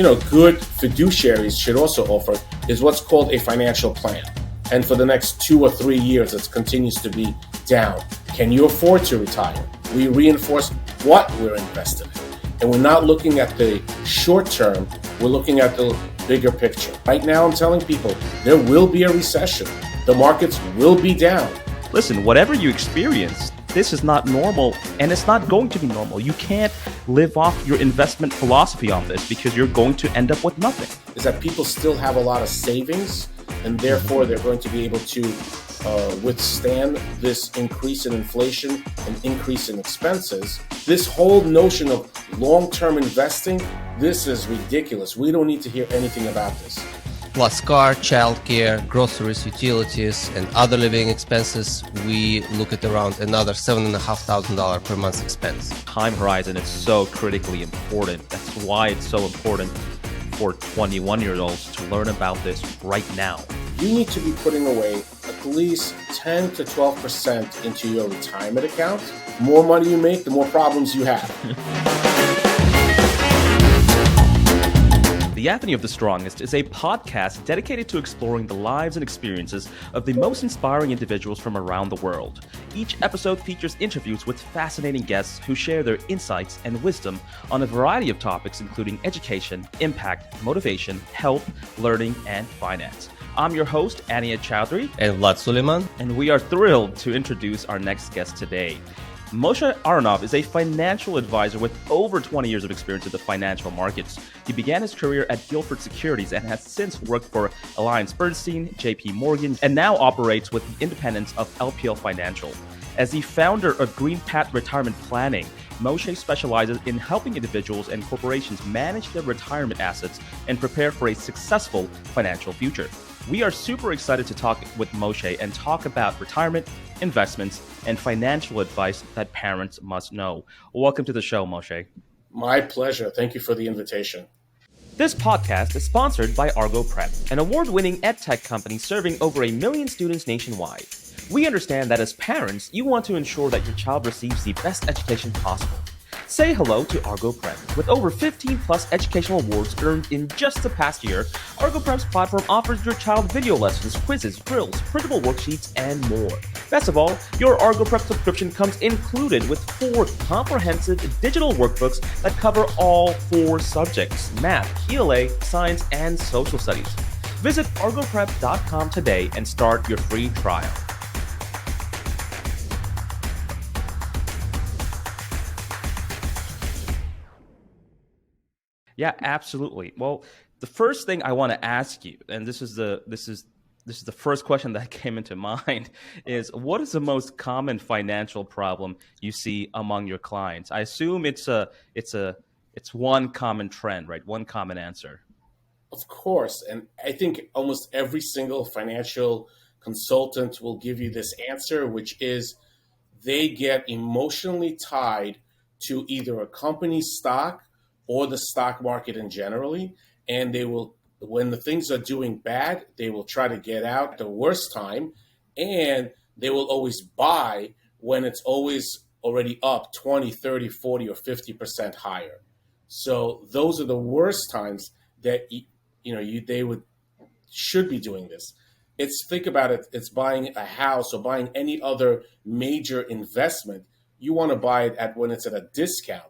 good fiduciaries should also offer is what's called a financial plan. And for the next 2 or 3 years, it continues to be down. Can you afford to retire? We reinforce what we're invested in. And we're not looking at the short term, we're looking at the bigger picture. Right now, I'm telling people there will be a recession. The markets will be down. Listen, whatever you experience, this is not normal, and it's not going to be normal. You can't live off your investment philosophy on this because you're going to end up with nothing. Is that people still have a lot of savings, and therefore they're going to be able to withstand this increase in inflation and increase in expenses. This whole notion of long-term investing, this is ridiculous. We don't need to hear anything about this. Plus car, childcare, groceries, utilities, and other living expenses, we look at around another $7,500 per month expense. Time horizon is so critically important. That's why it's so important for 21-year-olds to learn about this right now. You need to be putting away at least 10 to 12% into your retirement account. The more money you make, the more problems you have. The Anthony of the Strongest is a podcast dedicated to exploring the lives and experiences of the most inspiring individuals from around the world. Each episode features interviews with fascinating guests who share their insights and wisdom on a variety of topics, including education, impact, motivation, health, learning, and finance. I'm your host, Ania Chowdhury. And Vlad Suleiman. And we are thrilled to introduce our next guest today. Moshe Aronov is a financial advisor with over 20 years of experience in the financial markets. He began his career at Guilford Securities and has since worked for AllianceBernstein, JP Morgan, and now operates with the independence of LPL Financial. As the founder of Green Path Retirement Planning, Moshe specializes in helping individuals and corporations manage their retirement assets and prepare for a successful financial future. We are super excited to talk with Moshe and talk about retirement, investments, and financial advice that parents must know. Welcome to the show, Moshe. My pleasure. Thank you for the invitation. This podcast is sponsored by ArgoPrep, an award-winning edtech company serving over 1 million students nationwide. We understand that as parents, you want to ensure that your child receives the best education possible. Say hello to ArgoPrep. With over 15 plus educational awards earned in just the past year, ArgoPrep's platform offers your child video lessons, quizzes, drills, printable worksheets, and more. Best of all, your ArgoPrep subscription comes included with 4 comprehensive digital workbooks that cover all 4 subjects: math, ELA, science, and social studies. Visit ArgoPrep.com today and start your free trial. Yeah, absolutely. Well, the first thing I want to ask you, and this is the first question that came into mind, is what is the most common financial problem you see among your clients? I assume it's one common trend, right? One common answer. Of course, and I think almost every single financial consultant will give you this answer, which is they get emotionally tied to either a company's stock or the stock market in generally, and they will, when the things are doing bad, they will try to get out the worst time, and they will always buy when it's always already up 20, 30, 40, or 50% higher. So those are the worst times that they should be doing this. Think about it, it's buying a house or buying any other major investment. You want to buy it when it's at a discount.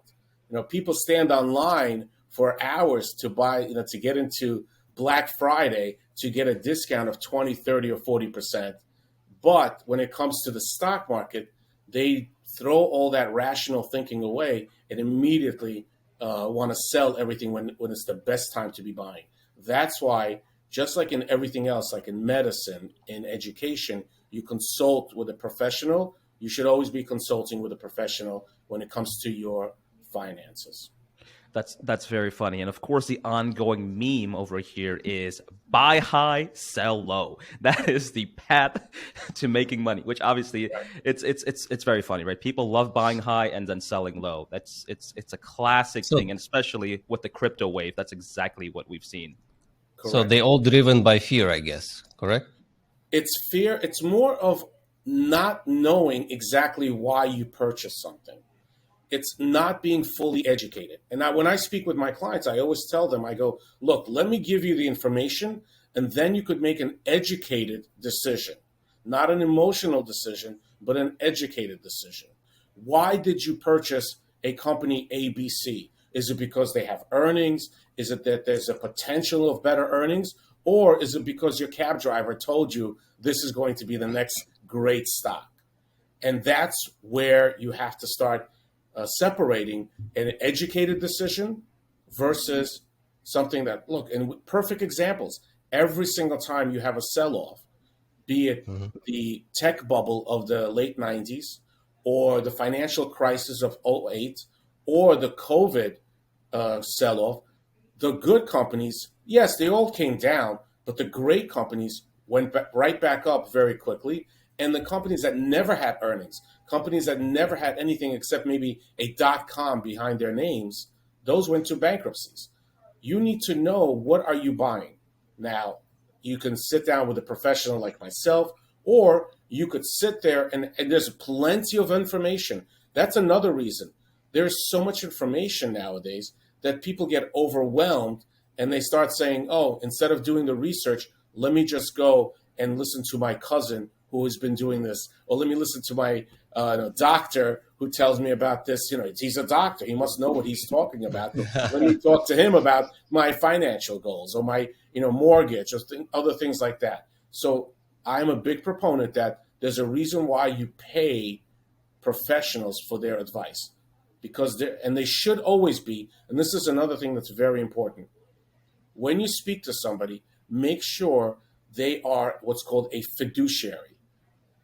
People stand online for hours to buy, to get into Black Friday to get a discount of 20, 30, or 40%. But when it comes to the stock market, they throw all that rational thinking away and immediately want to sell everything when it's the best time to be buying. That's why, just like in everything else, like in medicine, in education, you consult with a professional. You should always be consulting with a professional when it comes to your finances. That's very funny. And of course, the ongoing meme over here is buy high, sell low. That is the path to making money, which obviously it's very funny, right? People love buying high and then selling low. It's a classic thing, and especially with the crypto wave, that's exactly what we've seen. Correct. So they all driven by fear, I guess, correct? It's fear. It's more of not knowing exactly why you purchase something. it's not being fully educated. And when I speak with my clients, I always tell them, I go, look, let me give you the information, and then you could make an educated decision, not an emotional decision, but an educated decision. Why did you purchase a company ABC? Is it because they have earnings? Is it that there's a potential of better earnings? Or is it because your cab driver told you this is going to be the next great stock? And that's where you have to start separating an educated decision versus something that, look, and perfect examples, every single time you have a sell-off, be it the tech bubble of the late 90s or the financial crisis of '08 or the COVID sell-off, the good companies, yes, they all came down, but the great companies went right back up very quickly. And the companies that never had earnings, companies that never had anything except maybe a .com behind their names, those went to bankruptcies. You need to know, what are you buying? Now, you can sit down with a professional like myself, or you could sit there and there's plenty of information. That's another reason. There's so much information nowadays that people get overwhelmed and they start saying, oh, instead of doing the research, let me just go and listen to my cousin who has been doing this, or let me listen to my doctor who tells me about this. He's a doctor. He must know what he's talking about. Let me talk to him about my financial goals or my mortgage or other things like that. So I'm a big proponent that there's a reason why you pay professionals for their advice, because they should always be, and this is another thing that's very important. When you speak to somebody, make sure they are what's called a fiduciary.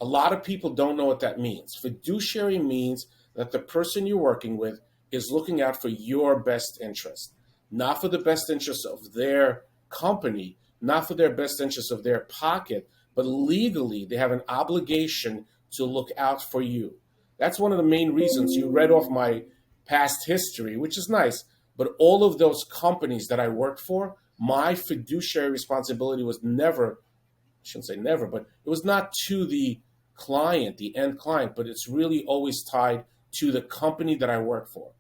A lot of people don't know what that means. Fiduciary means that the person you're working with is looking out for your best interest, not for the best interest of their company, not for their best interest of their pocket, but legally they have an obligation to look out for you. That's one of the main reasons. You read off my past history, which is nice, but all of those companies that I worked for, my fiduciary responsibility was never, I shouldn't say never, but it was not to the client, the end client, but it's really always tied to the company that I work for.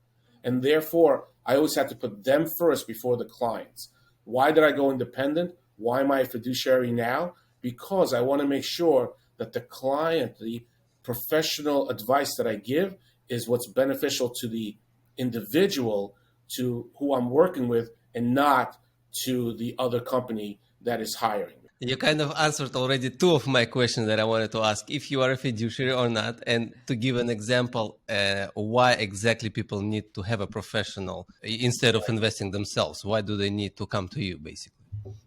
And therefore, I always had to put them first before the clients. Why did I go independent? Why am I a fiduciary now? Because I want to make sure that the client, the professional advice that I give is what's beneficial to the individual, to who I'm working with, and not to the other company that is hiring. You kind of answered already two of my questions that I wanted to ask, if you are a fiduciary or not, and to give an example, why exactly people need to have a professional instead of investing themselves. Why do they need to come to you, basically?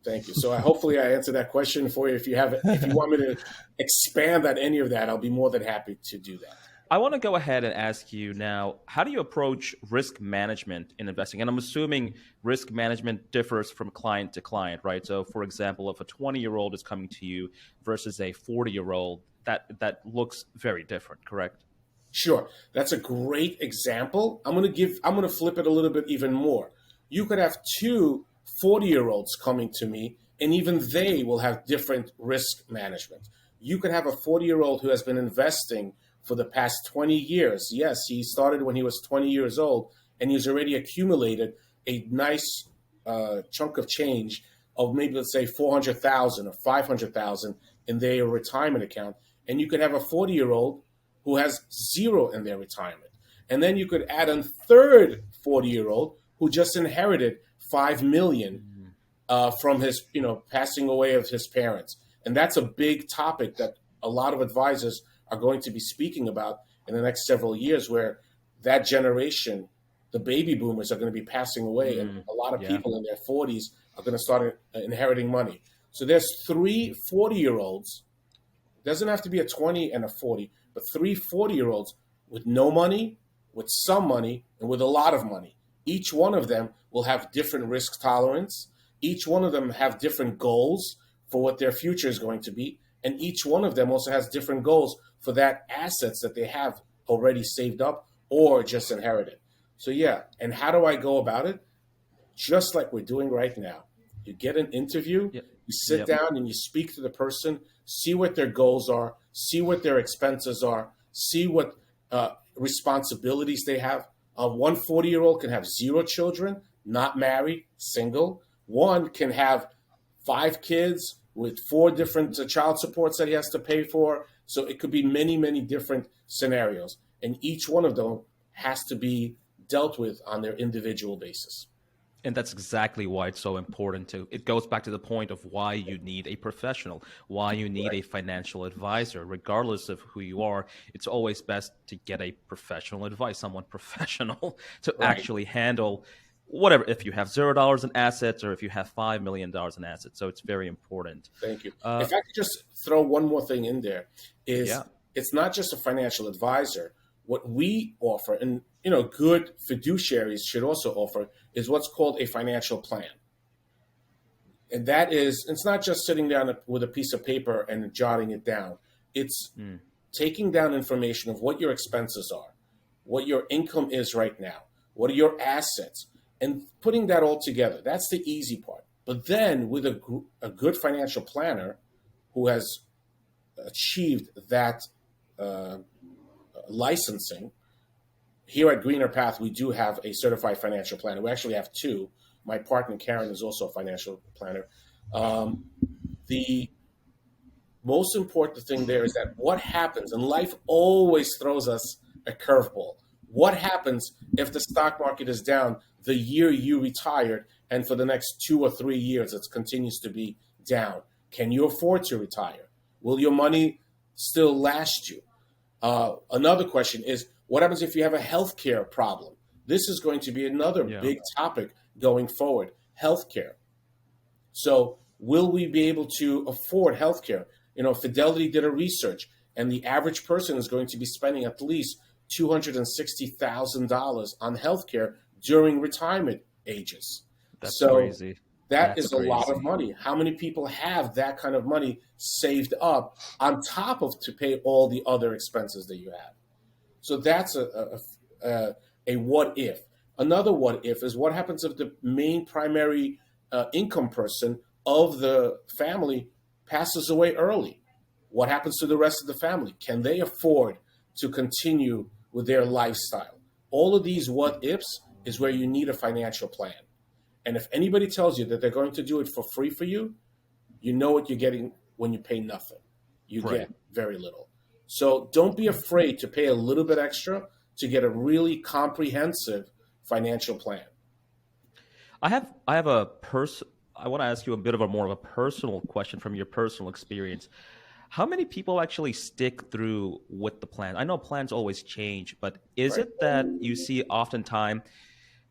Thank you. So hopefully I answered that question for you. If you want me to expand on any of that, I'll be more than happy to do that. I want to go ahead and ask you now, how do you approach risk management in investing? And I'm assuming risk management differs from client to client, right? So for example, if a 20-year-old is coming to you versus a 40-year-old, that looks very different, correct? Sure. That's a great example. I'm going to flip it a little bit even more. You could have two 40-year-olds coming to me, and even they will have different risk management. You could have a 40-year-old who has been investing for the past 20 years. Yes, he started when he was 20 years old, and he's already accumulated a nice chunk of change of maybe, let's say, 400,000 or 500,000 in their retirement account. And you could have a 40-year-old who has zero in their retirement. And then you could add a third 40-year-old who just inherited 5 million from his, passing away of his parents. And that's a big topic that a lot of advisors are going to be speaking about in the next several years, where that generation, the baby boomers, are going to be passing away, and a lot of people in their 40s are going to start inheriting money. So there's 3 40-year-olds. It doesn't have to be a 20 and a 40, but 3 40-year-olds with no money, with some money, and with a lot of money. Each one of them will have different risk tolerance. Each one of them have different goals for what their future is going to be. And each one of them also has different goals for that assets that they have already saved up or just inherited. So yeah, and how do I go about it? Just like we're doing right now. You get an interview, you sit down and you speak to the person, see what their goals are, see what their expenses are, see what responsibilities they have. One 40-year-old can have 0 children, not married, single. One can have 5 kids with 4 different child supports that he has to pay for. So it could be many, many different scenarios. And each one of them has to be dealt with on their individual basis. And that's exactly why it's so important to, it goes back to the point of why you need a professional, why you need a financial advisor. Regardless of who you are, it's always best to get a professional advice, someone professional to actually handle whatever, if you have $0 in assets or if you have $5 million in assets. So it's very important. Thank you. If I could just throw one more thing in there, is it's not just a financial advisor. What we offer, and good fiduciaries should also offer, is what's called a financial plan. And that is, it's not just sitting down with a piece of paper and jotting it down. It's taking down information of what your expenses are, what your income is right now, what are your assets, and putting that all together. That's the easy part. But then with a good financial planner who has achieved that licensing, here at Greener Path, we do have a certified financial planner. We actually have 2. My partner, Karen, is also a financial planner. The most important thing there is that what happens, and life always throws us a curveball. What happens if the stock market is down the year you retired, and for the next 2 or 3 years it continues to be down? Can you afford to retire? Will your money still last you? Another question is, what happens if you have a healthcare problem? This is going to be another big topic going forward, healthcare. So will we be able to afford healthcare? Fidelity did a research, and the average person is going to be spending at least $260,000 on healthcare during retirement ages. That's crazy. That's a lot of money. How many people have that kind of money saved up on top of to pay all the other expenses that you have? So that's a what if. Another what if is, what happens if the main primary income person of the family passes away early? What happens to the rest of the family? Can they afford to continue with their lifestyle? All of these what ifs is where you need a financial plan. And if anybody tells you that they're going to do it for free for you, you know what you're getting when you pay nothing. You get very little. So don't be afraid to pay a little bit extra to get a really comprehensive financial plan. I want to ask you a bit of more of a personal question from your personal experience. How many people actually stick through with the plan? I know plans always change, but is it that you see oftentimes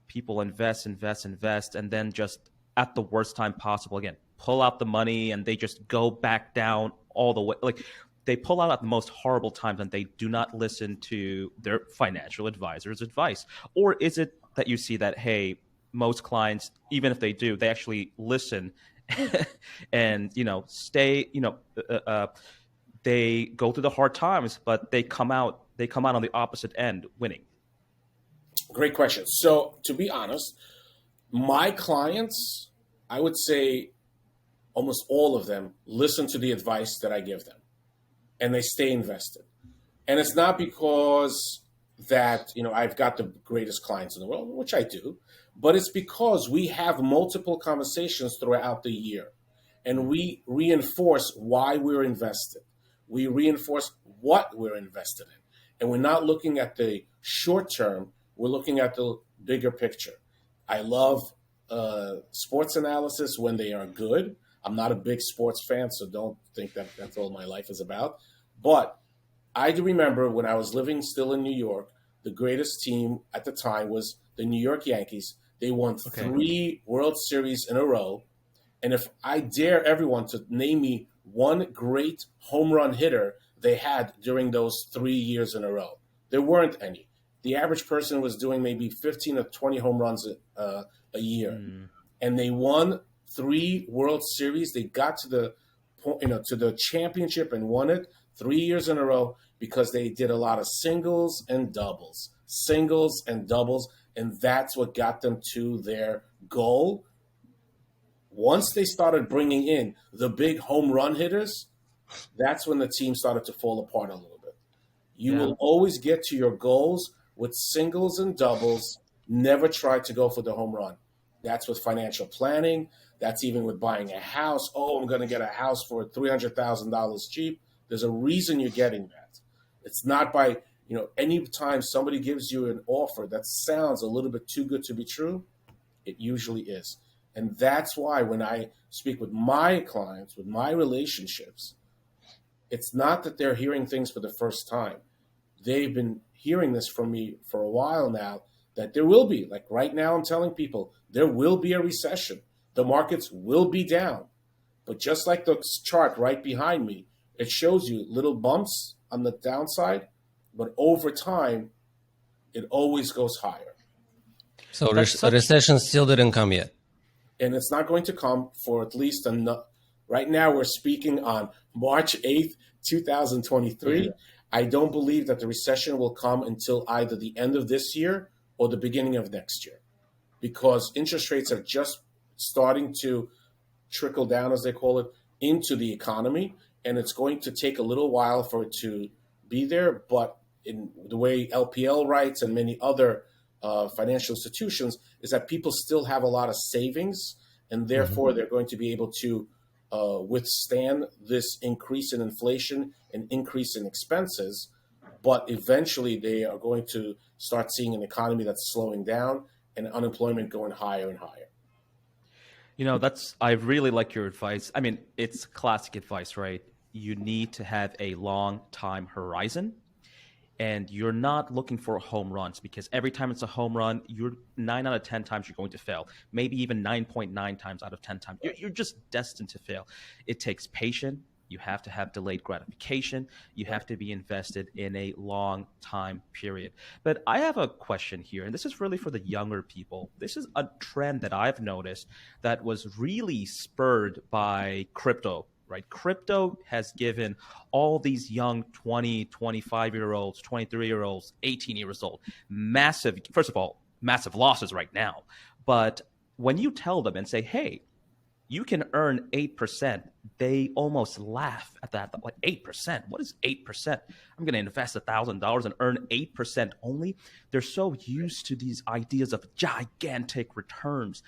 people invest, and then just at the worst time possible, again, pull out the money and they just go back down all the way? Like, they pull out at the most horrible times and they do not listen to their financial advisor's advice? Or is it that you see that, hey, most clients, even if they do, they actually listen and, stay, they go through the hard times, but they come out on the opposite end winning? Great question. So to be honest, my clients, I would say almost all of them listen to the advice that I give them, and they stay invested. And it's not because that, I've got the greatest clients in the world, which I do, but it's because we have multiple conversations throughout the year, and we reinforce why we're invested. We reinforce what we're invested in. And we're not looking at the short term, we're looking at the bigger picture. I love sports analysis when they are good. I'm not a big sports fan, so don't think that that's all my life is about. But I do remember when I was living still in New York, the greatest team at the time was the New York Yankees. They won 3 World Series in a row. And if I dare everyone to name me one great home run hitter they had during those 3 years in a row, there weren't any. The average person was doing maybe 15 or 20 home runs a year. And they won 3 World Series. They got to the championship and won it 3 years in a row because they did a lot of singles and doubles, and that's what got them to their goal. Once they started bringing in the big home run hitters, that's when the team started to fall apart a little bit. You will always get to your goals with singles and doubles. Never try to go for the home run. That's with financial planning. That's even with buying a house. Oh, I'm going to get a house for $300,000 cheap. There's a reason you're getting that. It's not by, any time somebody gives you an offer that sounds a little bit too good to be true, it usually is. And that's why when I speak with my clients, with my relationships, it's not that they're hearing things for the first time. They've been hearing this from me for a while now, that there will be, like right now I'm telling people, there will be a recession. The markets will be down. But just like the chart right behind me, it shows you little bumps on the downside, but over time, it always goes higher. So recession still didn't come yet. And it's not going to come for at least right now we're speaking on March 8th, 2023. Yeah. I don't believe that the recession will come until either the end of this year or the beginning of next year, because interest rates are just starting to trickle down, as they call it, into the economy. And it's going to take a little while for it to be there. But in the way LPL writes and many other financial institutions is that people still have a lot of savings, and therefore they're going to be able to withstand this increase in inflation and increase in expenses. But eventually they are going to start seeing an economy that's slowing down and unemployment going higher and higher. I really like your advice. I mean, it's classic advice, right? You need to have a long time horizon, and you're not looking for home runs, because every time it's a home run, you're 9 out of 10 times you're going to fail. Maybe even 9.9 times out of 10 times. You're just destined to fail. It takes patience. You have to have delayed gratification. You have to be invested in a long time period. But I have a question here, and this is really for the younger people. This is a trend that I've noticed that was really spurred by crypto. Right? Crypto has given all these young 20, 25-year-olds, 23-year-olds, 18 years old, massive losses right now. But when you tell them and say, hey, you can earn 8%, they almost laugh at that. Like 8%? What is 8%? I'm going to invest $1,000 and earn 8% only. They're so used to these ideas of gigantic returns.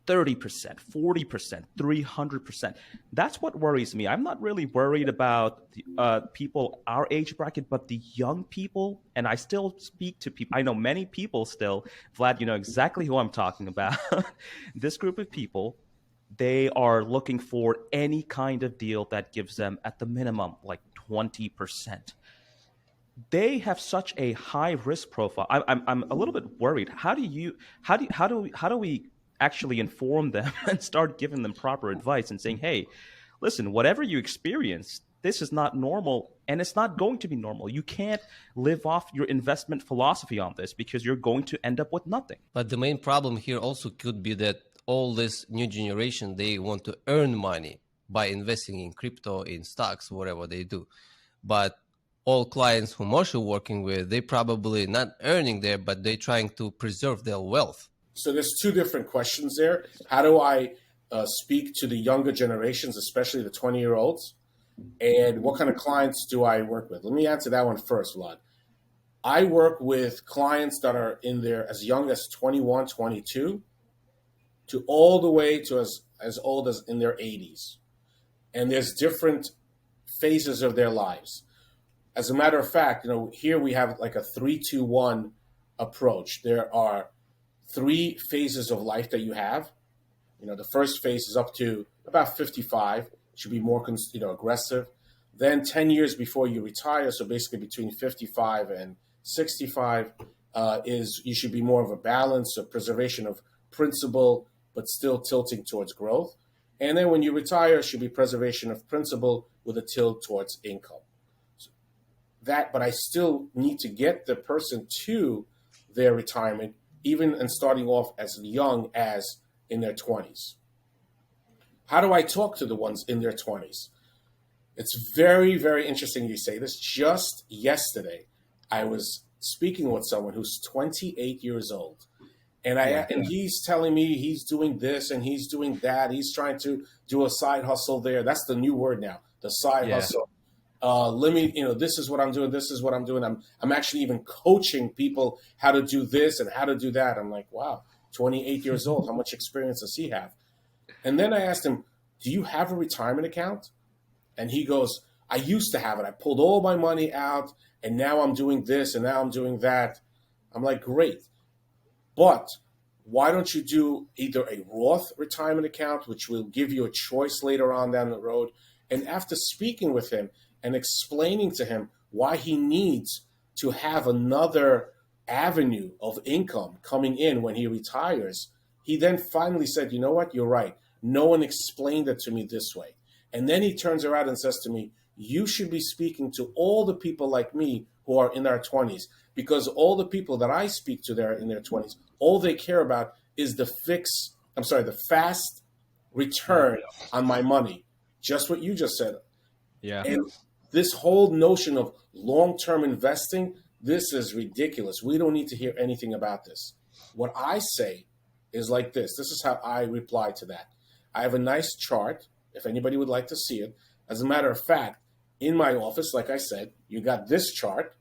30%, 40%, 300%. That's what worries me. I'm not really worried about the, people our age bracket, but the young people. And I still speak to people. I know many people still. Vlad, you know exactly who I'm talking about. This group of people, they are looking for any kind of deal that gives them at the minimum like 20%. They have such a high risk profile. I'm a little bit worried. How do we actually inform them and start giving them proper advice and saying, hey, listen, whatever you experience, this is not normal, and it's not going to be normal. You can't live off your investment philosophy on this, because you're going to end up with nothing. But the main problem here also could be that all this new generation, they want to earn money by investing in crypto, in stocks, whatever they do. But all clients who Moshe working with, they probably not earning there, but they're trying to preserve their wealth. So there's two different questions there. How do I speak to the younger generations, especially the 20-year-olds? And what kind of clients do I work with? Let me answer that one first, Vlad. I work with clients that are in there as young as 21, 22, to all the way to as old as in their 80s. And there's different phases of their lives. As a matter of fact, here we have like a 3-2-1 approach. There are 3 phases of life that you have. The first phase is up to about 55. It should be more, aggressive. Then 10 years before you retire, so basically between 55 and 65, you should be more of a balance, a preservation of principle, but still tilting towards growth. And then when you retire, it should be preservation of principle with a tilt towards income. But I still need to get the person to their retirement, even and starting off as young as in their 20s. How do I talk to the ones in their 20s? It's very, very interesting you say this. Just yesterday, I was speaking with someone who's 28 years old. And he's telling me he's doing this and he's doing that. He's trying to do a side hustle there. That's the new word now, the side hustle. let me, this is what I'm doing. This is what I'm doing. I'm actually even coaching people how to do this and how to do that. I'm like, wow, 28 years old. How much experience does he have? And then I asked him, do you have a retirement account? And he goes, I used to have it. I pulled all my money out and now I'm doing this and now I'm doing that. I'm like, great. But why don't you do either a Roth retirement account, which will give you a choice later on down the road? And after speaking with him and explaining to him why he needs to have another avenue of income coming in when he retires, he then finally said, you know what, you're right. No one explained it to me this way. And then he turns around and says to me, you should be speaking to all the people like me who are in their 20s, because all the people that I speak to there in their 20s, all they care about is the fast return on my money. Just what you just said. Yeah. And this whole notion of long-term investing, this is ridiculous. We don't need to hear anything about this. What I say is like this. This is how I reply to that. I have a nice chart, if anybody would like to see it. As a matter of fact, in my office, like I said, you got this chart,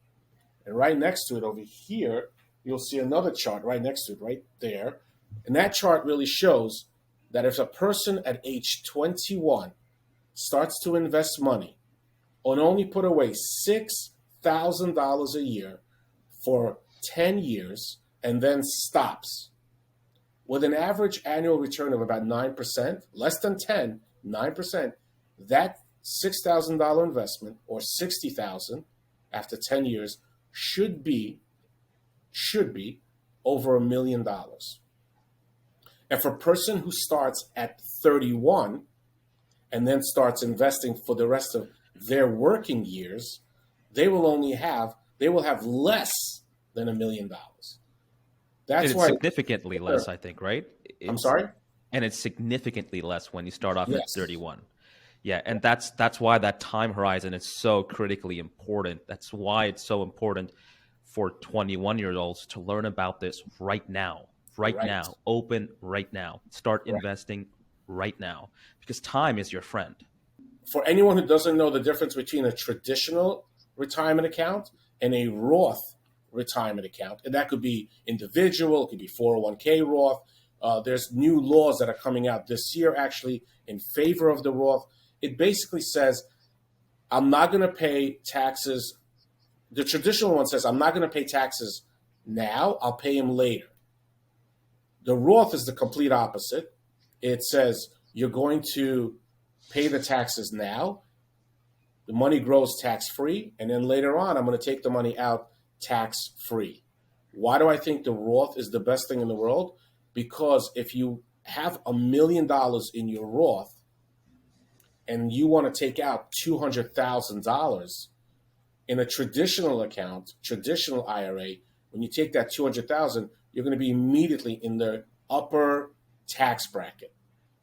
and right next to it over here, you'll see another chart right next to it, right there. And that chart really shows that if a person at age 21 starts to invest money and only put away $6,000 a year for 10 years and then stops, with an average annual return of about 9%, less than 10, 9%, that $6,000 investment, or $60,000 after 10 years, should be over $1 million. And for a person who starts at 31 and then starts investing for the rest of their working years, they will have less than $1 million. That's why significantly less, I think, right? I'm sorry? And it's significantly less when you start off Yes. at 31. Yeah, and that's why that time horizon is so critically important. That's why it's so important for 21-year-olds to learn about this right now. Right now. Open right now. Start investing right now, because time is your friend. For anyone who doesn't know the difference between a traditional retirement account and a Roth retirement account, and that could be individual, it could be 401k Roth. There's new laws that are coming out this year actually in favor of the Roth. It basically says, I'm not going to pay taxes. The traditional one says, I'm not going to pay taxes now, I'll pay them later. The Roth is the complete opposite. It says you're going to pay the taxes now, the money grows tax-free, and then later on, I'm going to take the money out tax-free. Why do I think the Roth is the best thing in the world? Because if you have $1 million in your Roth and you want to take out $200,000 in a traditional account, traditional IRA, when you take that $200,000, you're going to be immediately in the upper tax bracket.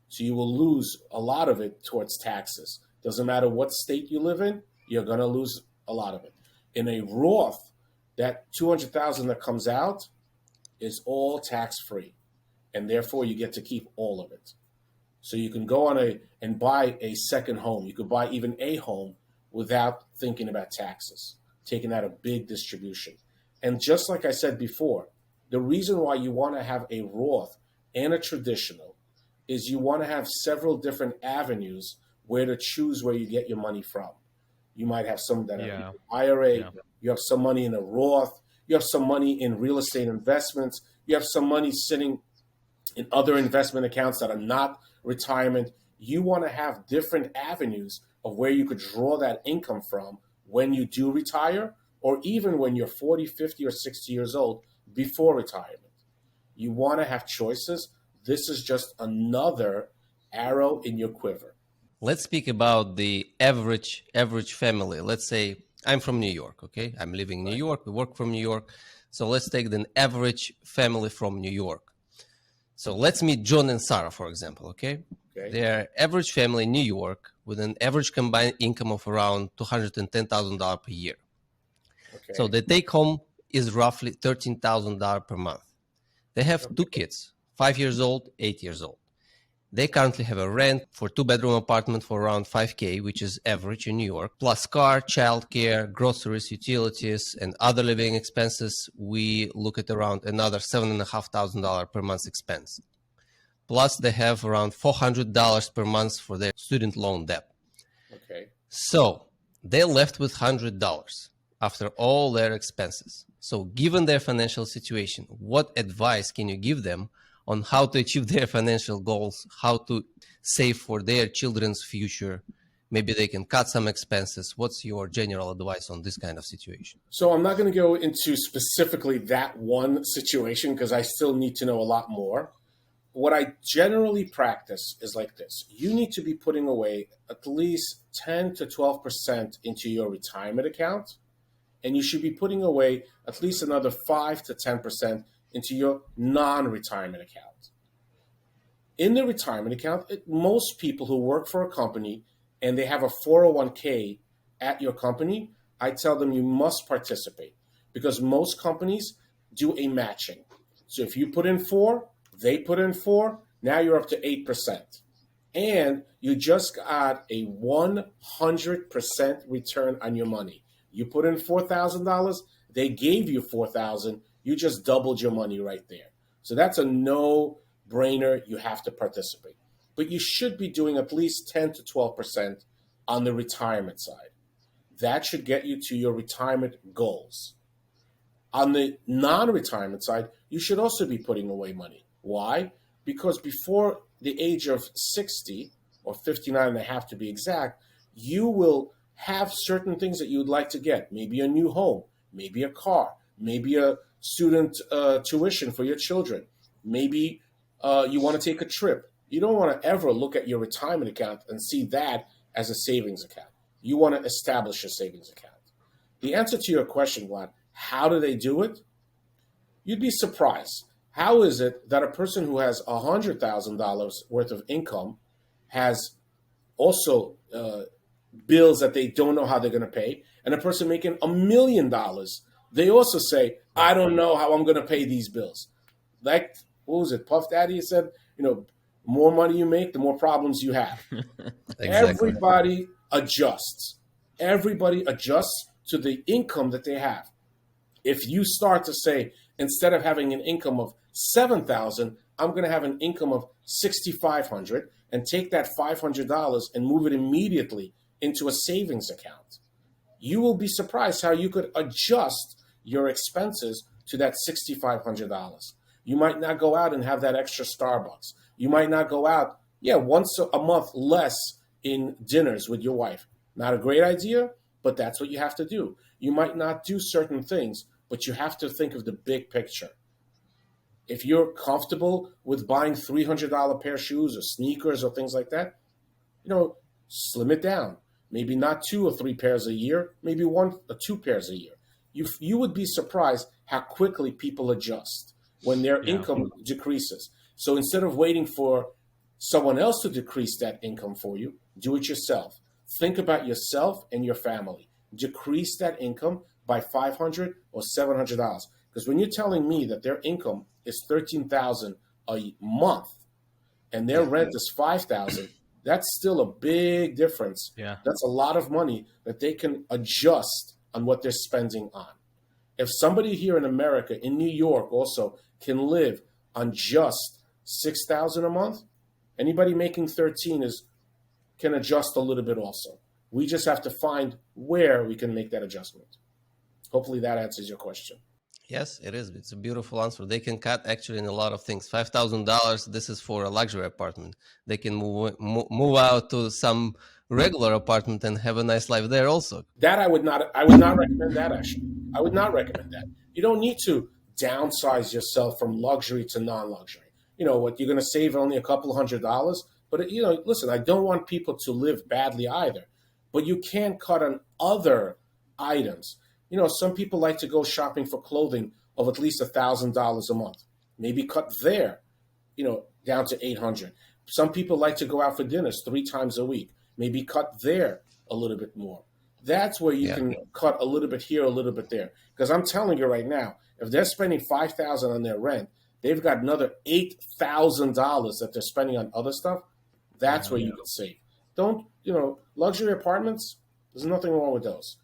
So you will lose a lot of it towards taxes. Doesn't matter what state you live in, you're going to lose a lot of it. In a Roth, that $200,000 that comes out is all tax-free, and therefore you get to keep all of it. So you can go on and buy a second home. You could buy even a home without thinking about taxes, taking out a big distribution. And just like I said before, the reason why you want to have a Roth and a traditional is you want to have several different avenues where to choose where you get your money from. You might have some that are IRA, you have some money in a Roth, you have some money in real estate investments, you have some money sitting in other investment accounts that are not retirement. You want to have different avenues of where you could draw that income from when you do retire, or even when you're 40, 50, or 60 years old before retirement. You want to have choices. This is just another arrow in your quiver. Let's speak about the average family. Let's say I'm from New York, okay? I'm living in New York, we work from New York. So let's take the average family from New York. So let's meet John and Sarah, for example, okay? They're average family in New York with an average combined income of around $210,000 per year. Okay. So the take home is roughly $13,000 per month. They have two kids, 5 years old, 8 years old. They currently have a rent for 2-bedroom apartment for around $5,000, which is average in New York, plus car, childcare, groceries, utilities, and other living expenses. We look at around another $7,500 per month expense. Plus, they have around $400 per month for their student loan debt. Okay. So they're left with $100 after all their expenses. So given their financial situation, what advice can you give them on how to achieve their financial goals, how to save for their children's future? Maybe they can cut some expenses. What's your general advice on this kind of situation? So I'm not going to go into specifically that one situation because I still need to know a lot more. What I generally practice is like this. You need to be putting away at least 10 to 12% into your retirement account, and you should be putting away at least another 5 to 10% into your non-retirement account. In the retirement account, most people who work for a company and they have a 401k at your company, I tell them you must participate because most companies do a matching. So if you put in 4, they put in 4, now you're up to 8%. And you just got a 100% return on your money. You put in $4,000, they gave you $4,000, you just doubled your money right there. So that's a no-brainer. You have to participate. But you should be doing at least 10 to 12% on the retirement side. That should get you to your retirement goals. On the non-retirement side, you should also be putting away money. Why? Because before the age of 60, or 59 and a half to be exact, you will have certain things that you would like to get. Maybe a new home, maybe a car, maybe a student tuition for your children. Maybe you want to take a trip. You don't want to ever look at your retirement account and see that as a savings account. You want to establish a savings account. The answer to your question, Vlad, how do they do it? You'd be surprised. How is it that a person who has $100,000 worth of income has also bills that they don't know how they're going to pay, and a person making $1 million, they also say, I don't know how I'm going to pay these bills. Like, what was it? Puff Daddy said, more money you make, the more problems you have. Exactly. Everybody adjusts. Everybody adjusts to the income that they have. If you start to say, instead of having an income of $7,000, I'm going to have an income of $6,500 and take that $500 and move it immediately into a savings account. You will be surprised how you could adjust your expenses to that $6,500. You might not go out and have that extra Starbucks. You might not go out, once a month less in dinners with your wife. Not a great idea, but that's what you have to do. You might not do certain things, but you have to think of the big picture. If you're comfortable with buying $300 pair of shoes or sneakers or things like that, slim it down. Maybe not 2 or 3 pairs a year, maybe 1 or 2 pairs a year. You would be surprised how quickly people adjust when their income decreases. So instead of waiting for someone else to decrease that income for you, do it yourself. Think about yourself and your family. Decrease that income by $500 or $700. Because when you're telling me that their income is $13,000 a month and their rent is $5,000, that's still a big difference. Yeah. That's a lot of money that they can adjust on what they're spending on. If somebody here in America, in New York also, can live on just $6,000 a month, anybody making 13 can adjust a little bit also. We just have to find where we can make that adjustment. Hopefully that answers your question. Yes, it is. It's a beautiful answer. They can cut actually in a lot of things. $5,000, this is for a luxury apartment. They can move out to some regular apartment and have a nice life there also. That I would not recommend that, actually. I would not recommend that. You don't need to downsize yourself from luxury to non-luxury. What, you're going to save only a couple $100, but listen, I don't want people to live badly either, but you can cut on other items. Some people like to go shopping for clothing of at least $1,000 a month. Maybe cut there, down to $800. Some people like to go out for dinners 3 times a week. Maybe cut there a little bit more. That's where you can cut a little bit here, a little bit there. Because I'm telling you right now, if they're spending $5,000 on their rent, they've got another $8,000 that they're spending on other stuff. That's where you can save. Don't, luxury apartments, there's nothing wrong with those.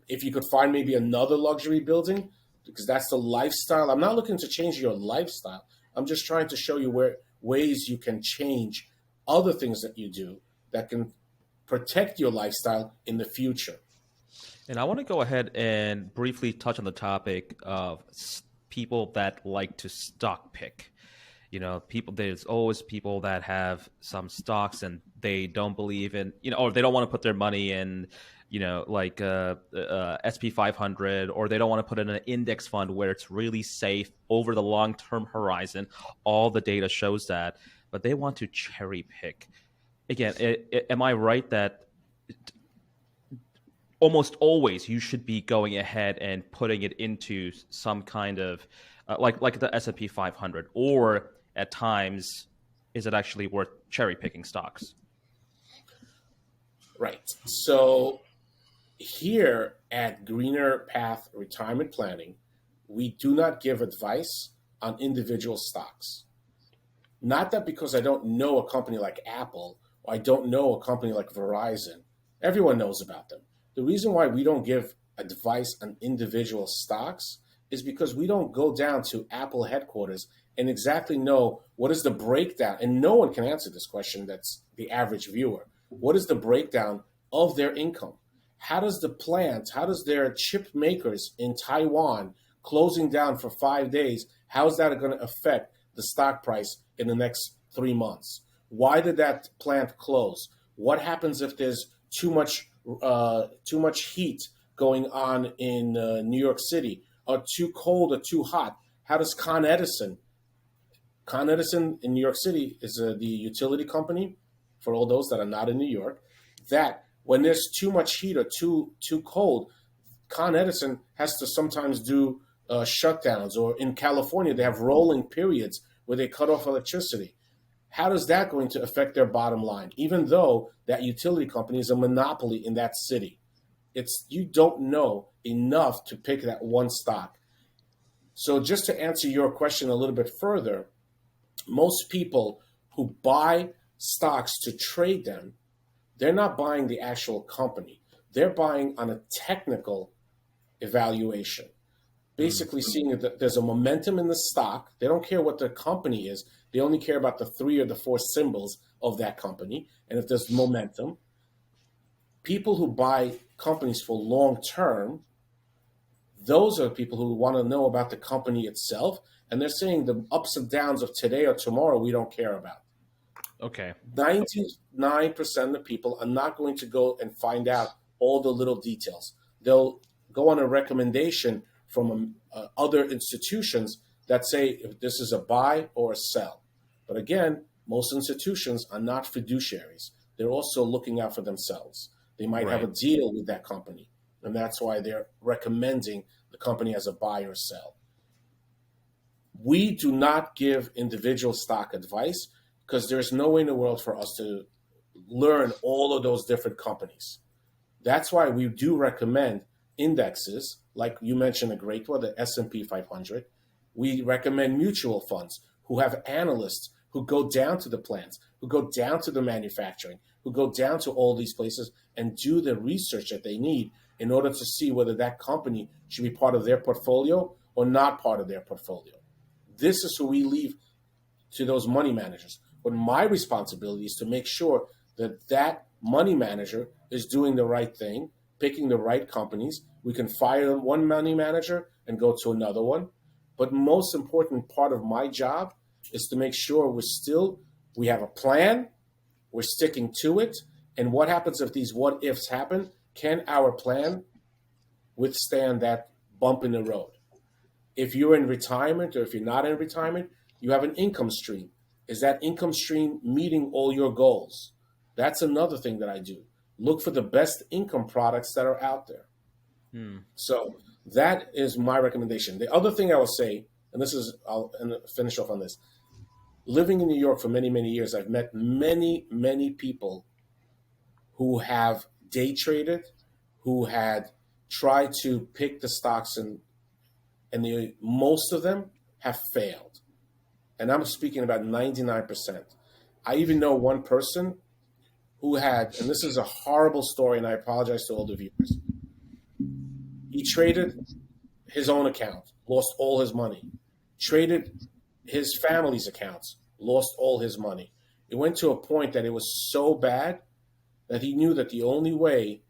If you could find maybe another luxury building, because that's the lifestyle. I'm not looking to change your lifestyle. I'm just trying to show you where ways you can change other things that you do that can protect your lifestyle in the future. And I want to go ahead and briefly touch on the topic of people that like to stock pick. There's always people that have some stocks and they don't believe in, or they don't want to put their money in, like SP 500, or they don't want to put in an index fund where it's really safe over the long-term horizon. All the data shows that, but they want to cherry pick. Again, am I right that almost always you should be going ahead and putting it into some kind of like the S&P 500, or at times is it actually worth cherry picking stocks? Right. So here at Greener Path Retirement Planning, we do not give advice on individual stocks. Not that because I don't know a company like Apple or I don't know a company like Verizon. Everyone knows about them. The reason why we don't give advice on individual stocks is because we don't go down to Apple headquarters and exactly know what is the breakdown. And no one can answer this question, that's the average viewer. What is the breakdown of their income? How does their chip makers in Taiwan closing down for 5 days, how is that going to affect the stock price in the next 3 months? Why did that plant close? What happens if there's too much heat going on in New York City, or too cold or too hot? How does Con Edison in New York City is the utility company, for all those that are not in New York, that when there's too much heat or too cold, Con Edison has to sometimes do shutdowns, or in California, they have rolling periods where they cut off electricity. How is that going to affect their bottom line, even though that utility company is a monopoly in that city? You don't know enough to pick that one stock. So just to answer your question a little bit further, most people who buy stocks to trade them, they're not buying the actual company. They're buying on a technical evaluation. Basically seeing that there's a momentum in the stock. They don't care what the company is. They only care about the 3 or the 4 symbols of that company. And if there's momentum, people who buy companies for long term, those are people who want to know about the company itself. And they're saying the ups and downs of today or tomorrow, we don't care about. Okay. 99% of the people are not going to go and find out all the little details. They'll go on a recommendation from other institutions that say if this is a buy or a sell. But again, most institutions are not fiduciaries. They're also looking out for themselves. They might have a deal with that company, and that's why they're recommending the company as a buy or sell. We do not give individual stock advice because there's no way in the world for us to learn all of those different companies. That's why we do recommend indexes, like you mentioned a great one, the S&P 500. We recommend mutual funds who have analysts who go down to the plants, who go down to the manufacturing, who go down to all these places and do the research that they need in order to see whether that company should be part of their portfolio or not part of their portfolio. This is who we leave to those money managers. But my responsibility is to make sure that that money manager is doing the right thing, picking the right companies. We can fire one money manager and go to another one. But most important part of my job is to make sure we have a plan, we're sticking to it, and what happens if these what ifs happen? Can our plan withstand that bump in the road? If you're in retirement or if you're not in retirement, you have an income stream. Is that income stream meeting all your goals? That's another thing that I do. Look for the best income products that are out there. So that is my recommendation. The other thing I will say, and I'll finish off on this. Living in New York for many, many years, I've met many, many people who have day traded, who had tried to pick the stocks, and most of them have failed. And I'm speaking about 99%. I even know one person who had, and this is a horrible story, and I apologize to all the viewers. He traded his own account, lost all his money. Traded his family's accounts, lost all his money. It went to a point that it was so bad that he knew that the only way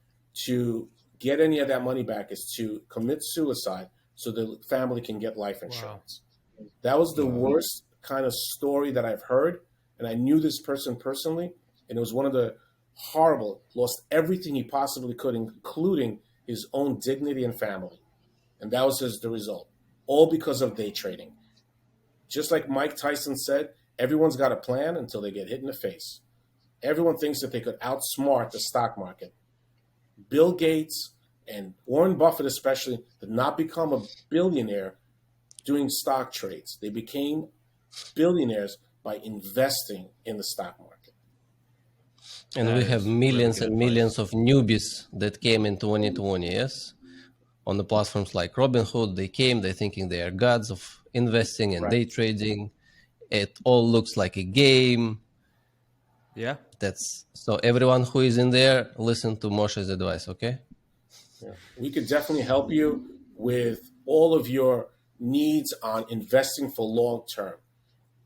to get any of that money back is to commit suicide so the family can get life insurance. Wow. That was the worst kind of story that I've heard. And I knew this person personally, and it was one of the horrible, lost everything he possibly could, including his own dignity and family. And that was the result, all because of day trading. Just like Mike Tyson said, everyone's got a plan until they get hit in the face. Everyone thinks that they could outsmart the stock market. Bill Gates and Warren Buffett especially did not become a billionaire doing stock trades. They became billionaires by investing in the stock market. And we have millions and millions of newbies that came in 2020, yes? On the platforms like Robinhood, they came, they're thinking they are gods of investing and day trading. It all looks like a game. Yeah. That's so everyone who is in there, listen to Moshe's advice, okay? Yeah. We could definitely help you with all of your needs on investing for long term.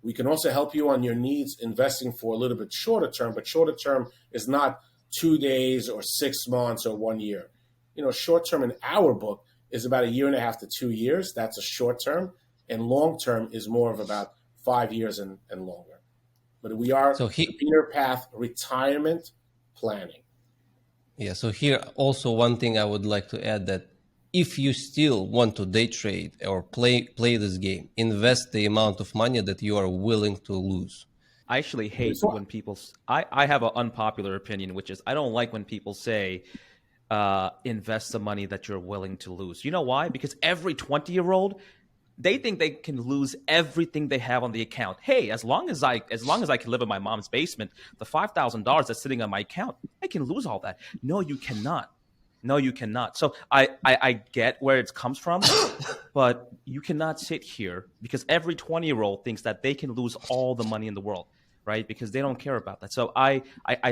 We can also help you on your needs investing for a little bit shorter term, but shorter term is not 2 days or 6 months or 1 year. You know, short term in our book is about 1.5 to 2 years. That's a short term. And long term is more of about 5 years and longer. But we are Peter Path retirement planning. Yeah, so here also one thing I would like to add, that if you still want to day trade or play this game, invest the amount of money that you are willing to lose. I actually hate when people, I have an unpopular opinion, which is I don't like when people say, invest the money that you're willing to lose. You know why? Because every 20-year-old, they think they can lose everything they have on the account. Hey, as long as I can live in my mom's basement, the $5,000 that's sitting on my account, I can lose all that. No, you cannot. No, you cannot. So I get where it comes from, but you cannot sit here because every 20-year-old thinks that they can lose all the money in the world, right? Because they don't care about that. So I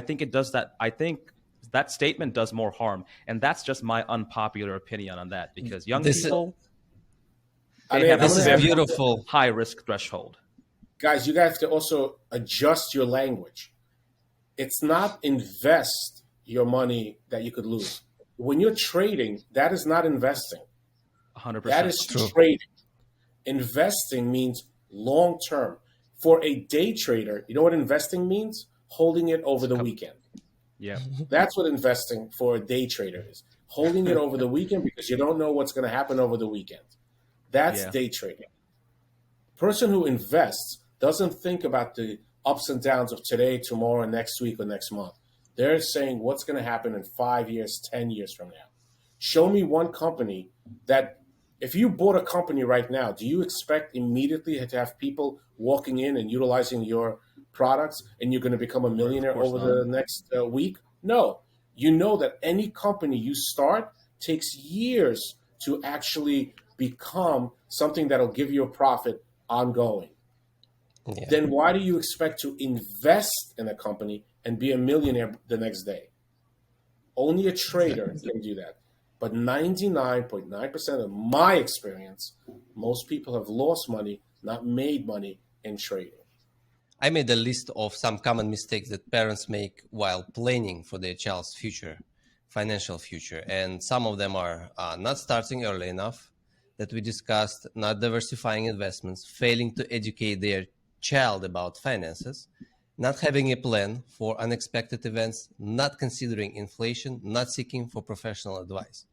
think it does that. I think that statement does more harm. And that's just my unpopular opinion on that, because young people, they have this a is very beautiful high risk threshold. Guys, you guys have to also adjust your language. It's not invest your money that you could lose. When you're trading, that is not investing. 100%. That is trading. Investing means long term. For a day trader, you know what investing means? Holding it over the weekend. Yeah. That's what investing for a day trader is. Holding it over the weekend because you don't know what's going to happen over the weekend. That's day trading. The person who invests doesn't think about the ups and downs of today, tomorrow, next week, or next month. They're saying what's going to happen in 5 years, 10 years from now. Show me one company that, if you bought a company right now, do you expect immediately to have people walking in and utilizing your products and you're going to become a millionaire over the next week? No. You know that any company you start takes years to actually become something that'll give you a profit ongoing. Yeah. Then why do you expect to invest in a company and be a millionaire the next day? Only a trader can do that. But 99.9% of my experience, most people have lost money, not made money in trading. I made a list of some common mistakes that parents make while planning for their child's future, financial future. And some of them are not starting early enough, that we discussed, not diversifying investments, failing to educate their child about finances, not having a plan for unexpected events, not considering inflation, not seeking for professional advice.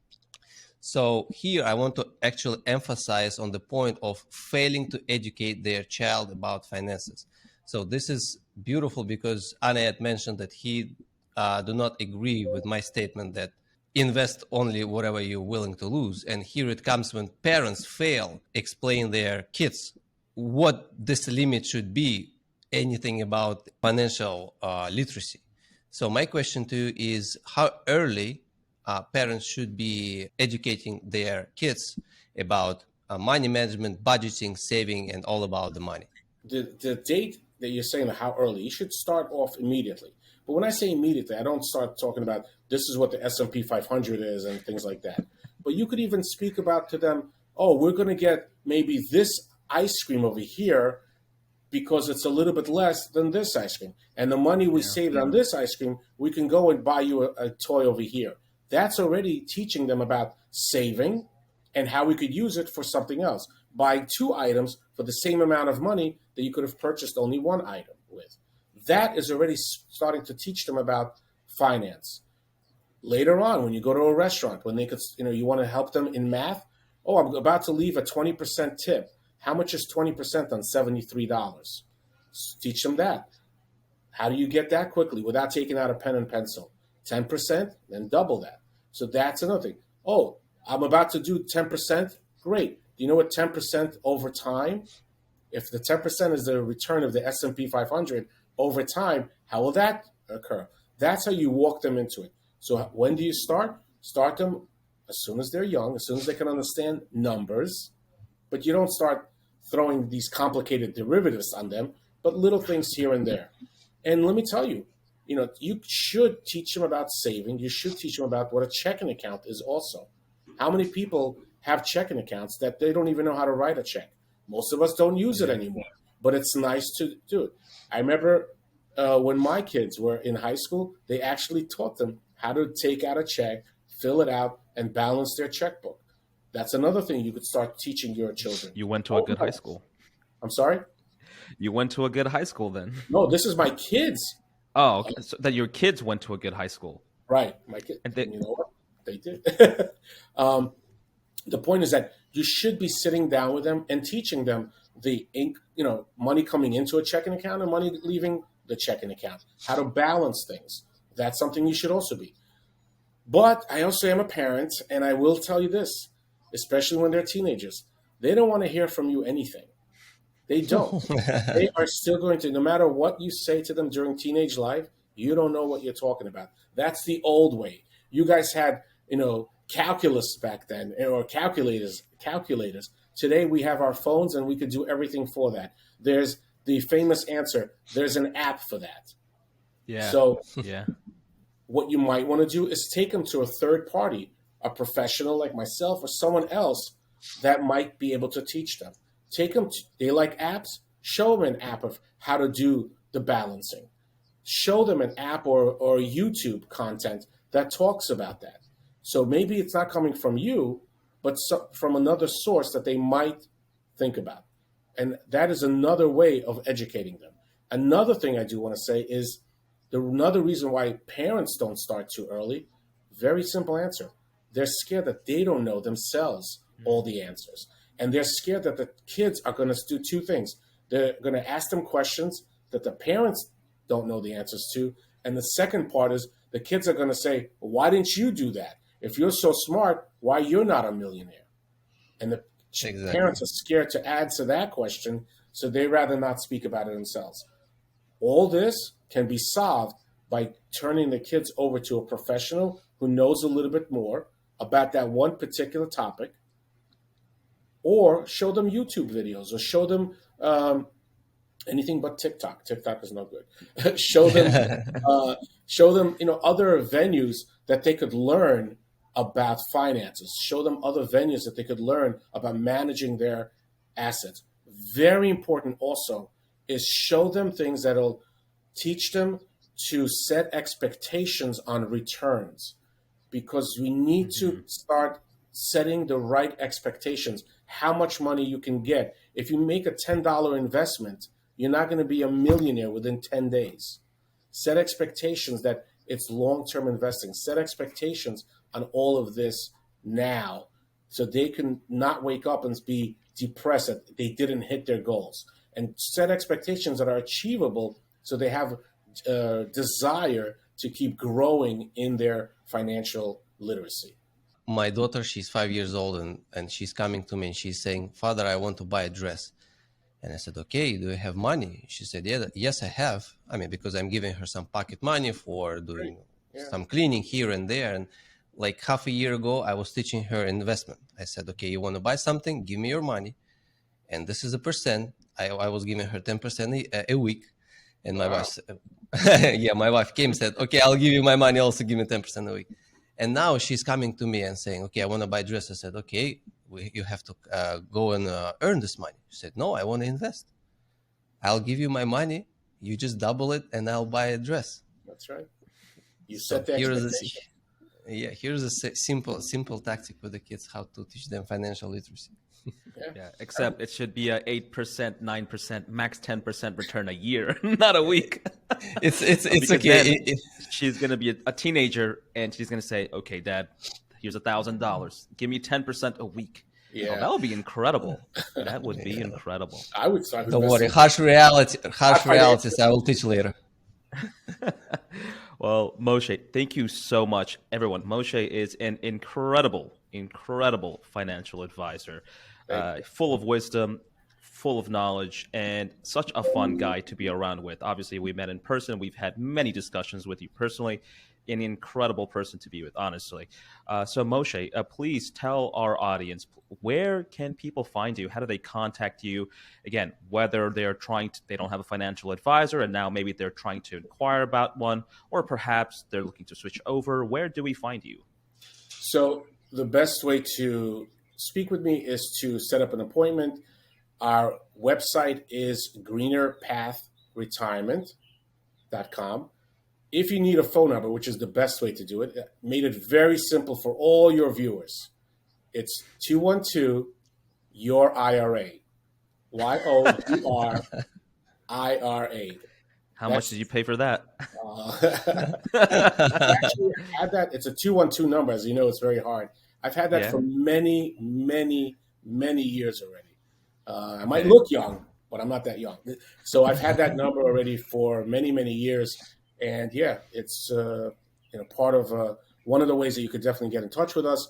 So here I want to actually emphasize on the point of failing to educate their child about finances. So this is beautiful because Anna had mentioned that he do not agree with my statement that invest only whatever you're willing to lose. And here it comes when parents fail explain their kids what this limit should be, anything about financial literacy. So my question to you is, how early parents should be educating their kids about money management, budgeting, saving, and all about the money. The date that you're saying how early, you should start off immediately. But when I say immediately, I don't start talking about this is what the S&P 500 is and things like that. But you could even speak about to them, oh, we're going to get maybe this ice cream over here because it's a little bit less than this ice cream. And the money we saved on this ice cream, we can go and buy you a toy over here. That's already teaching them about saving and how we could use it for something else. Buying two items for the same amount of money that you could have purchased only one item with. That is already starting to teach them about finance. Later on, when you go to a restaurant, when they could, you want to help them in math. Oh, I'm about to leave a 20% tip. How much is 20% on $73? Teach them that. How do you get that quickly without taking out a pen and pencil? 10%, then double that. So that's another thing. Oh, I'm about to do 10%. Great. Do you know what 10% over time? If the 10% is the return of the S&P 500 over time, how will that occur? That's how you walk them into it. So when do you start? Start them as soon as they're young, as soon as they can understand numbers. But you don't start throwing these complicated derivatives on them, but little things here and there. And let me tell you, you should teach them about saving. You should teach them about what a checking account is also. How many people have checking accounts that they don't even know how to write a check? Most of us don't use it anymore, but it's nice to do it. I remember when my kids were in high school, they actually taught them how to take out a check, fill it out, and balance their checkbook. That's another thing you could start teaching your children. You went to a good high school. I'm sorry? You went to a good high school then. No, this is my kids. Oh, okay. So that your kids went to a good high school. Right. My kids. And You know what? They did. The point is that you should be sitting down with them and teaching them the money coming into a checking account and money leaving the checking account, how to balance things. That's something you should also be. But I also am a parent, and I will tell you this, especially when they're teenagers, they don't want to hear from you anything. They don't. They are still going to, no matter what you say to them during teenage life, you don't know what you're talking about. That's the old way. You guys had, calculus back then, or calculators. Today we have our phones and we could do everything for that. There's the famous answer. There's an app for that. Yeah. So yeah. What you might want to do is take them to a third party, a professional like myself or someone else that might be able to teach them. Take them, they like apps, show them an app of how to do the balancing. Show them an app or YouTube content that talks about that. So maybe it's not coming from you, but from another source that they might think about. And that is another way of educating them. Another thing I do want to say is another reason why parents don't start too early, very simple answer. They're scared that they don't know themselves all the answers. And they're scared that the kids are going to do two things. They're going to ask them questions that the parents don't know the answers to. And the second part is the kids are going to say, why didn't you do that? If you're so smart, why you're not a millionaire? And the parents are scared to answer that question, so they rather not speak about it themselves. All this can be solved by turning the kids over to a professional who knows a little bit more about that one particular topic, or show them YouTube videos, or show them anything but TikTok. TikTok is no good. show them, other venues that they could learn about finances. Show them other venues that they could learn about managing their assets. Very important also is show them things that'll teach them to set expectations on returns, because we need to start setting the right expectations. How much money you can get. If you make a $10 investment, you're not going to be a millionaire within 10 days. Set expectations that it's long-term investing. Set expectations on all of this now, so they can not wake up and be depressed that they didn't hit their goals. And set expectations that are achievable, so they have a desire to keep growing in their financial literacy. My daughter, she's 5 years old, and she's coming to me and she's saying, Father, I want to buy a dress. And I said, okay, do you have money? She said, yes, I have. I mean, because I'm giving her some pocket money for doing some cleaning here and there. And like half a year ago, I was teaching her investment. I said, okay, you want to buy something? Give me your money. And this is a percent. I was giving her 10% a week. And my wife said, yeah, my wife came and said, okay, I'll give you my money. Also give me 10% a week. And now she's coming to me and saying, okay, I want to buy a dress. I said, okay, you have to go and earn this money. She said, no, I want to invest. I'll give you my money. You just double it and I'll buy a dress. That's right. You set the expectation. Here's a simple tactic with the kids, how to teach them financial literacy. Yeah, except it should be a 8%, 9%, max 10% return a year, not a week. It's okay. She's gonna be a teenager, and she's gonna say, "Okay, Dad, here's $1,000. Give me 10% a week." Yeah, that would be incredible. That would be incredible. I would start. Don't worry, harsh realities. I will teach later. Well, Moshe, thank you so much, everyone. Moshe is an incredible financial advisor, full of wisdom, full of knowledge, and such a fun guy to be around with. Obviously, we met in person. We've had many discussions with you personally. An incredible person to be with, honestly. So, Moshe, please tell our audience, where can people find you? How do they contact you? Again, whether they don't have a financial advisor and now maybe they're trying to inquire about one, or perhaps they're looking to switch over. Where do we find you? So the best way to speak with me is to set up an appointment. Our website is greenerpathretirement.com. If you need a phone number, which is the best way to do it, made it very simple for all your viewers. It's 212-YOUR-IRA. YOUR-IRA. How much did you pay for that? Actually, I've had that. It's a 212 number. As you know, it's very hard. I've had that for many, many, many years already. I might look young, but I'm not that young. So I've had that number already for many, many years. And yeah, it's part of one of the ways that you could definitely get in touch with us.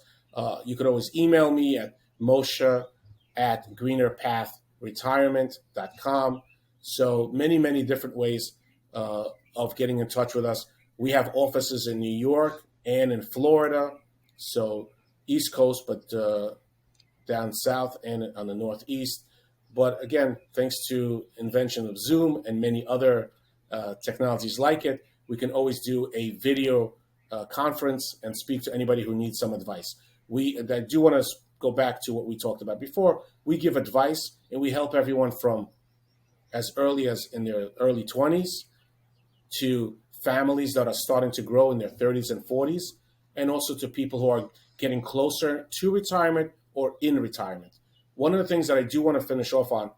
You could always email me at moshe@greenerpathretirement.com. So many, many different ways of getting in touch with us. We have offices in New York and in Florida. So East Coast, but down south and on the Northeast. But again, thanks to invention of Zoom and many other technologies like it, we can always do a video conference and speak to anybody who needs some advice. I do want to go back to what we talked about before. We give advice and we help everyone from as early as in their early 20s to families that are starting to grow in their 30s and 40s, and also to people who are getting closer to retirement or in retirement. One of the things that I do want to finish off on,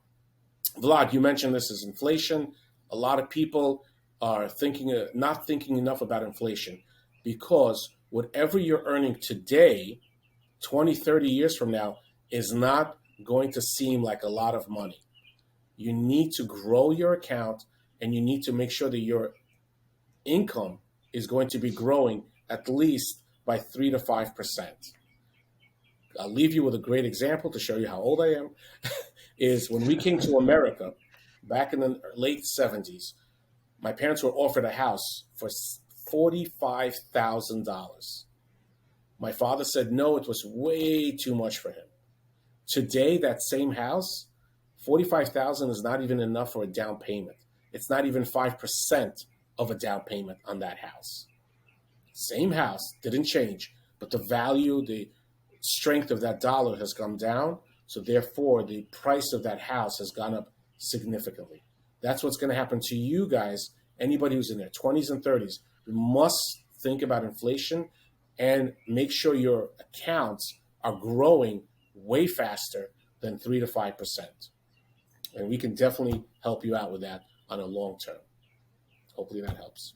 Vlad, you mentioned this is inflation. A lot of people are not thinking enough about inflation, because whatever you're earning today, 20, 30 years from now, is not going to seem like a lot of money. You need to grow your account, and you need to make sure that your income is going to be growing at least by 3 to 5%. I'll leave you with a great example to show you how old I am, is when we came to America back in the late 70s, my parents were offered a house for $45,000. My father said no, it was way too much for him. Today, that same house, $45,000 is not even enough for a down payment. It's not even 5% of a down payment on that house. Same house, didn't change, but the value, the strength of that dollar has come down. So therefore, the price of that house has gone up significantly. That's what's going to happen to you guys. Anybody who's in their 20s and 30s, you must think about inflation and make sure your accounts are growing way faster than 3 to 5%. And we can definitely help you out with that on a long term. Hopefully that helps.